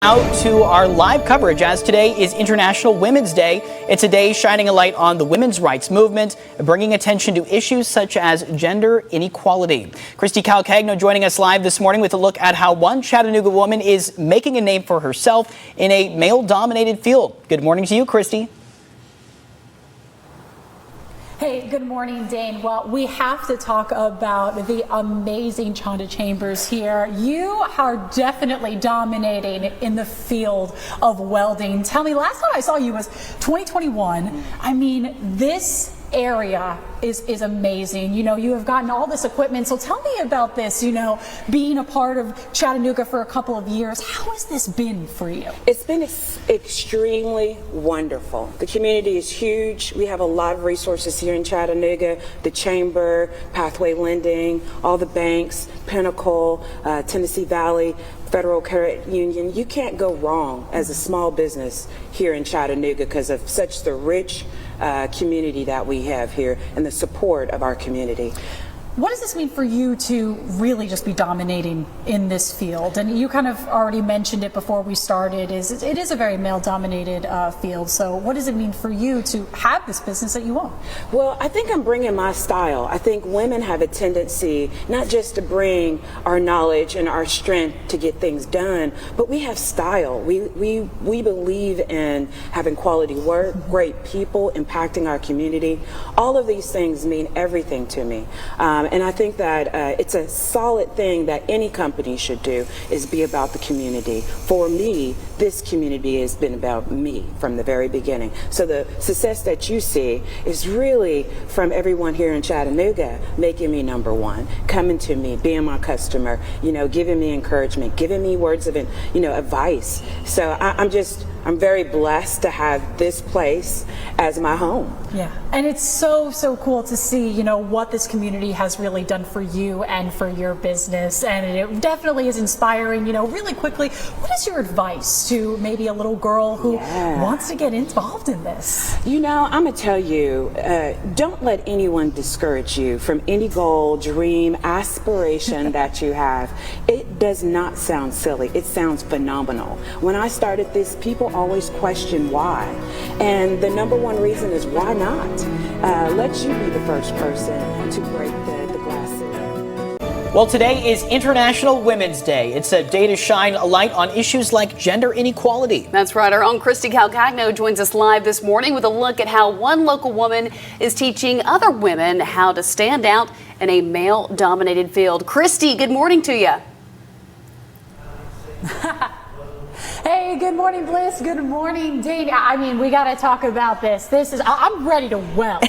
Out to our live coverage, as today is International Women's Day. It's a day shining a light on the women's rights movement, bringing attention to issues such as gender inequality. Christy Calcagno joining us live this morning with a look at how one Chattanooga woman is making a name for herself in a male-dominated field. Good morning to you, Christy. Hey, good morning, Dane. Well, we have to talk about the amazing Chonda Chambers here. You are definitely dominating in the field of welding. Tell me, last time I saw you was 2021. I mean, this area is amazing. You know, you have gotten all this equipment. So tell me about this, you know, being a part of Chattanooga for a couple of years. How has this been for you? It's been extremely wonderful. The community is huge. We have a lot of resources here in Chattanooga. The Chamber, Pathway Lending, all the banks, Pinnacle, Tennessee Valley, Federal Credit Union. You can't go wrong as a small business here in Chattanooga because of such the rich community that we have here and the support of our community. What does this mean for you to really just be dominating in this field? And you kind of already mentioned it before we started, it is a very male-dominated field. So what does it mean for you to have this business that you own? Well, I think I'm bringing my style. I think women have a tendency not just to bring our knowledge and our strength to get things done, but we have style. We believe in having quality work, great people, impacting our community. All of these things mean everything to me. And I think that it's a solid thing that any company should do is be about the community. For me, this community has been about me from the very beginning. So the success that you see is really from everyone here in Chattanooga making me number one, coming to me, being my customer, you know, giving me encouragement, giving me words of, you know, advice. So I'm very blessed to have this place as my home. Yeah, and it's so cool to see, you know, what this community has really done for you and for your business, and it definitely is inspiring. You know, really quickly, what is your advice to maybe a little girl who wants to get involved in this? You know, I'm gonna tell you, don't let anyone discourage you from any goal, dream, aspiration that you have. It does not sound silly. It sounds phenomenal. When I started this, people always question why, and the number one reason is why not? Let you be the first person to break the glass ceiling. Well, today is International Women's Day. It's a day to shine a light on issues like gender inequality. That's right. Our own Christy Calcagno joins us live this morning with a look at how one local woman is teaching other women how to stand out in a male-dominated field. Christy, good morning to you. Hey, good morning, Bliss. Good morning, Dane. I mean, we got to talk about this. I'm ready to weld.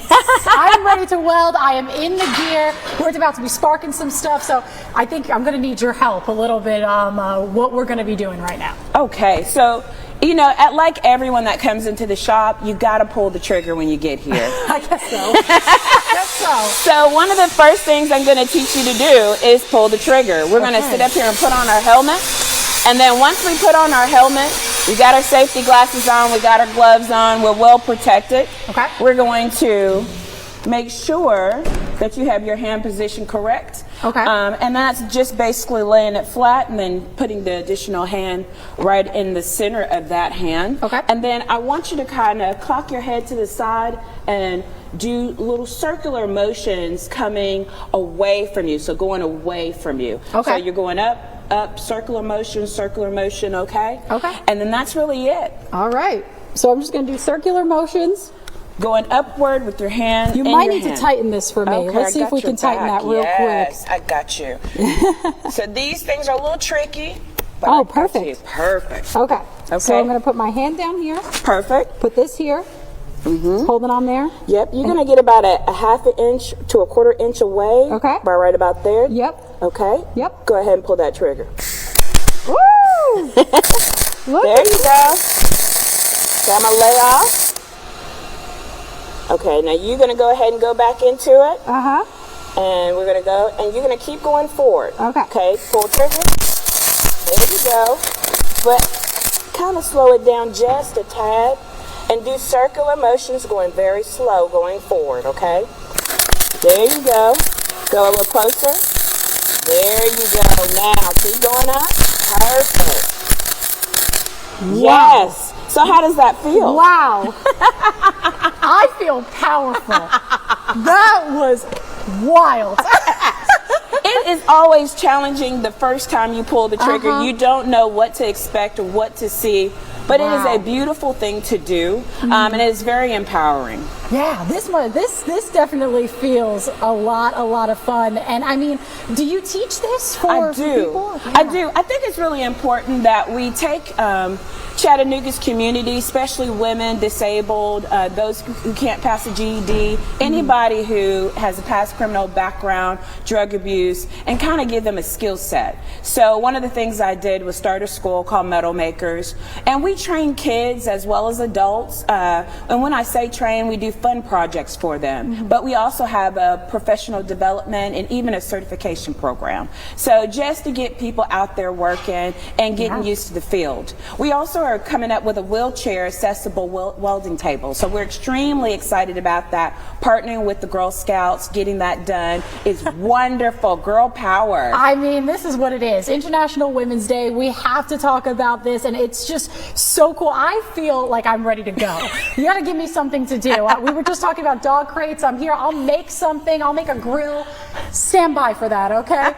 I'm ready to weld. I am in the gear. We're about to be sparking some stuff. So I think I'm going to need your help a little bit on what we're going to be doing right now. Okay, so, you know, like everyone that comes into the shop, you got to pull the trigger when you get here. I guess so. I guess so. So one of the first things I'm going to teach you to do is pull the trigger. We're going to sit up here and put on our helmet. And then once we put on our helmet, we got our safety glasses on, we got our gloves on, we're well protected. Okay. We're going to make sure that you have your hand position correct. Okay. And that's just basically laying it flat and then putting the additional hand right in the center of that hand. Okay. And then I want you to kind of cock your head to the side and do little circular motions coming away from you, so going away from you. Okay. So you're going up, circular motion, okay? Okay. And then that's really it. All right. So I'm just going to do circular motions. Going upward with your hand. You might need to tighten this for me. Okay, Let's see if we can tighten that real quick. Yes, I got you. So these things are a little tricky. But Oh, I got perfect. you. Perfect. Okay. Okay. So I'm going to put my hand down here. Perfect. Put this here. Hold it on there. Yep. You're going to get about a half an inch to a quarter inch away. Okay. Right about there. Yep. Okay. Yep. Go ahead and pull that trigger. Woo! Look There you go. So I'm going to lay off. Okay, now you're going to go ahead and go back into it. Uh-huh. And we're going to go, and you're going to keep going forward. Okay. Okay, pull trigger. There you go. But kind of slow it down just a tad. And do circular motions going very slow going forward, okay? There you go. Go a little closer. There you go. Now keep going up. Perfect. Yes. So how does that feel? Wow. I feel powerful. That was wild. It is always challenging the first time you pull the trigger. You don't know what to expect or what to see, but it is a beautiful thing to do, and it is very empowering. Yeah, this definitely feels a lot of fun. And I mean, do you teach this for people? Yeah. I do. I think it's really important that we take Chattanooga's community, especially women, disabled, those who can't pass a GED, anybody who has a past criminal background, drug abuse, and kind of give them a skill set. So one of the things I did was start a school called Metal Makers, and we train kids as well as adults. And when I say train, we do fun projects for them, but we also have a professional development and even a certification program. So just to get people out there working and getting used to the field. We also are coming up with a wheelchair accessible welding table. So we're extremely excited about that. Partnering with the Girl Scouts, getting that done is wonderful. Girl power. I mean, this is what it is. International Women's Day. We have to talk about this, and it's just so cool. I feel like I'm ready to go. You got to give me something to do. We were just talking about dog crates. I'm here. I'll make something. I'll make a grill. Stand by for that, okay?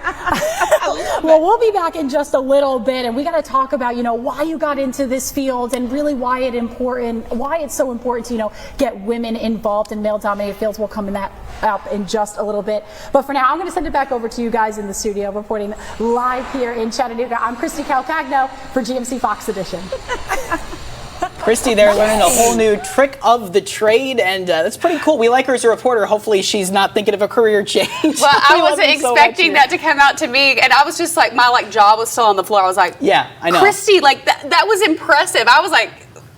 Well, we'll be back in just a little bit, and we got to talk about, why you got into this field and really why it's so important to, get women involved in male-dominated fields. We'll come in that up in just a little bit. But for now, I'm going to send it back over to you guys in the studio, reporting live here in Chattanooga. I'm Christy Calcagno for GMC Fox Edition. Christy there learning a whole new trick of the trade, and that's pretty cool. We like her as a reporter. Hopefully she's not thinking of a career change. Well, I wasn't expecting that to come out to me, and I was just like, my jaw was still on the floor. I was like, yeah, I know. Christy, that was impressive. I was like,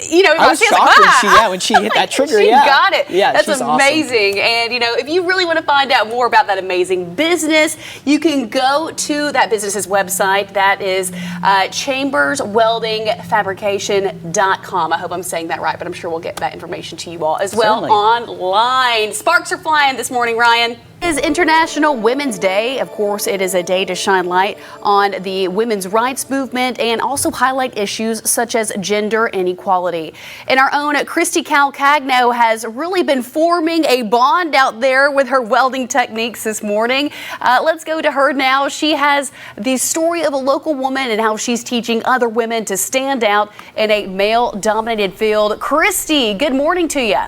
I was shocked when she hit that trigger. She got it. Yeah, that's she's amazing. Awesome. And if you really want to find out more about that amazing business, you can go to that business's website. That is chambersweldingfabrication.com. I hope I'm saying that right, but I'm sure we'll get that information to you all as well online. Sparks are flying this morning, Ryan. It is International Women's Day. Of course, it is a day to shine light on the women's rights movement and also highlight issues such as gender inequality. And our own Christy Calcagno has really been forming a bond out there with her welding techniques this morning. Let's go to her now. She has the story of a local woman and how she's teaching other women to stand out in a male-dominated field. Christy, good morning to you.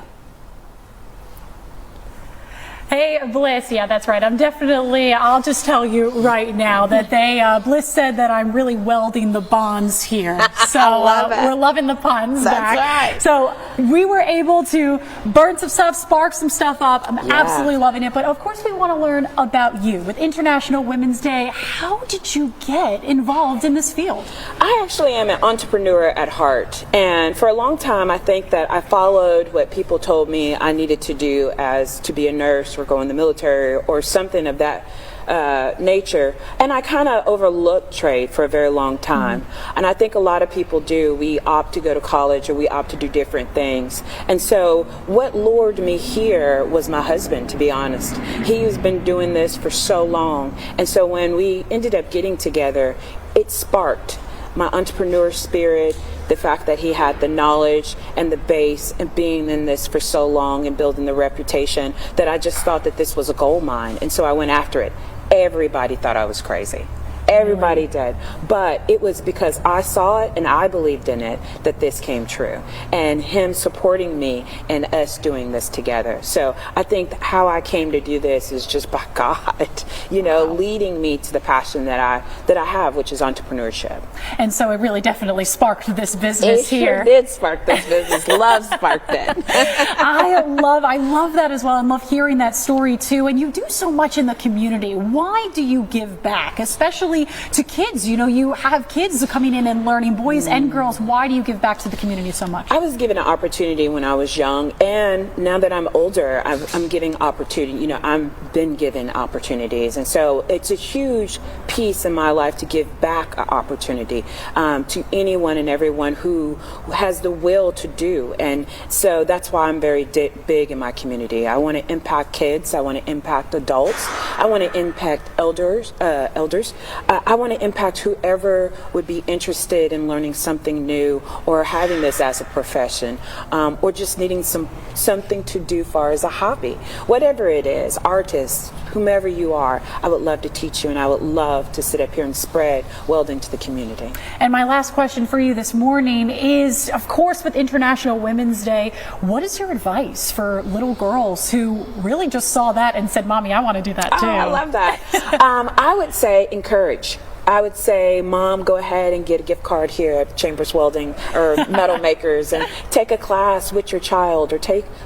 Hey, Bliss. Yeah, that's right. I'll just tell you right now that Bliss said that I'm really welding the bonds here. So we're loving the puns back. Right. So we were able to burn some stuff, spark some stuff up. I'm absolutely loving it. But of course, we want to learn about you. With International Women's Day, how did you get involved in this field? I actually am an entrepreneur at heart. And for a long time, I think that I followed what people told me I needed to do as to be a nurse or go in the military or something of that nature, and I kind of overlooked trade for a very long time. And I think a lot of people do. We opt to go to college or we opt to do different things. And so what lured me here was my husband, to be honest. He's been doing this for so long, and so when we ended up getting together, it sparked my entrepreneur spirit, the fact that he had the knowledge and the base and being in this for so long and building the reputation, that I just thought that this was a gold mine. And so I went after it. Everybody thought I was crazy. Everybody did. But it was because I saw it and I believed in it that this came true. And him supporting me and us doing this together. So I think how I came to do this is just by God, leading me to the passion that I have, which is entrepreneurship. And so it really definitely sparked this business here. It sure did spark this business. Love sparked it. I love that as well. I love hearing that story too. And you do so much in the community. Why do you give back, especially to kids? You have kids coming in and learning, boys and girls. Why do you give back to the community so much? I was given an opportunity when I was young, and now that I'm older, I'm getting opportunity. I've been given opportunities, and so it's a huge piece in my life to give back an opportunity to anyone and everyone who has the will to do. And so that's why I'm very big in my community. I want to impact kids. I want to impact adults. I want to impact elders. I want to impact whoever would be interested in learning something new or having this as a profession, or just needing something to do far as a hobby. Whatever it is, artists, whomever you are, I would love to teach you, and I would love to sit up here and spread welding to the community. And my last question for you this morning is, of course, with International Women's Day, what is your advice for little girls who really just saw that and said, Mommy, I want to do that too? Oh, I love that. I would say encourage. I would say, Mom, go ahead and get a gift card here at Chambers Welding or Metal Makers and take a class with your child, or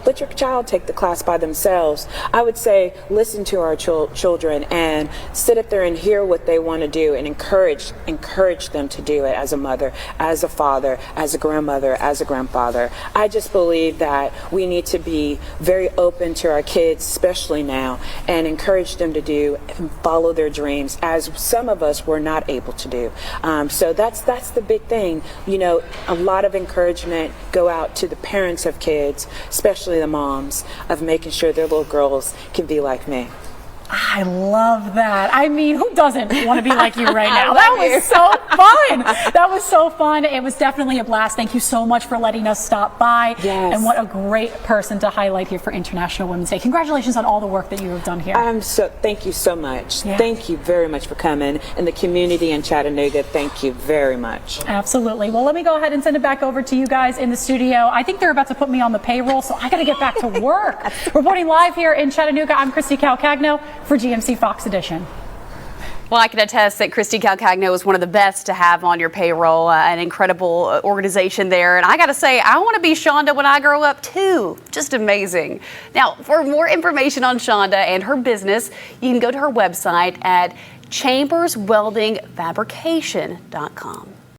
let your child take the class by themselves. I would say, listen to our children and sit up there and hear what they want to do, and encourage them to do it as a mother, as a father, as a grandmother, as a grandfather. I just believe that we need to be very open to our kids, especially now, and encourage them to do and follow their dreams, as some of us were not able to do. So that's the big thing. You know, a lot of encouragement go out to the parents of kids, especially the moms, of making sure their little girls can be like me. I love that. I mean, who doesn't want to be like you right now? That was so fun. That was so fun. It was definitely a blast. Thank you so much for letting us stop by. Yes. And what a great person to highlight here for International Women's Day. Congratulations on all the work that you have done here. Thank you so much. Yeah. Thank you very much for coming. And the community in Chattanooga, thank you very much. Absolutely. Well, let me go ahead and send it back over to you guys in the studio. I think they're about to put me on the payroll, so I got to get back to work. Reporting live here in Chattanooga, I'm Christy Calcagno for GMC Fox Edition. Well, I can attest that Christy Calcagno is one of the best to have on your payroll, an incredible organization there. And I got to say, I want to be Shonda when I grow up too. Just amazing. Now, for more information on Shonda and her business, you can go to her website at chambersweldingfabrication.com.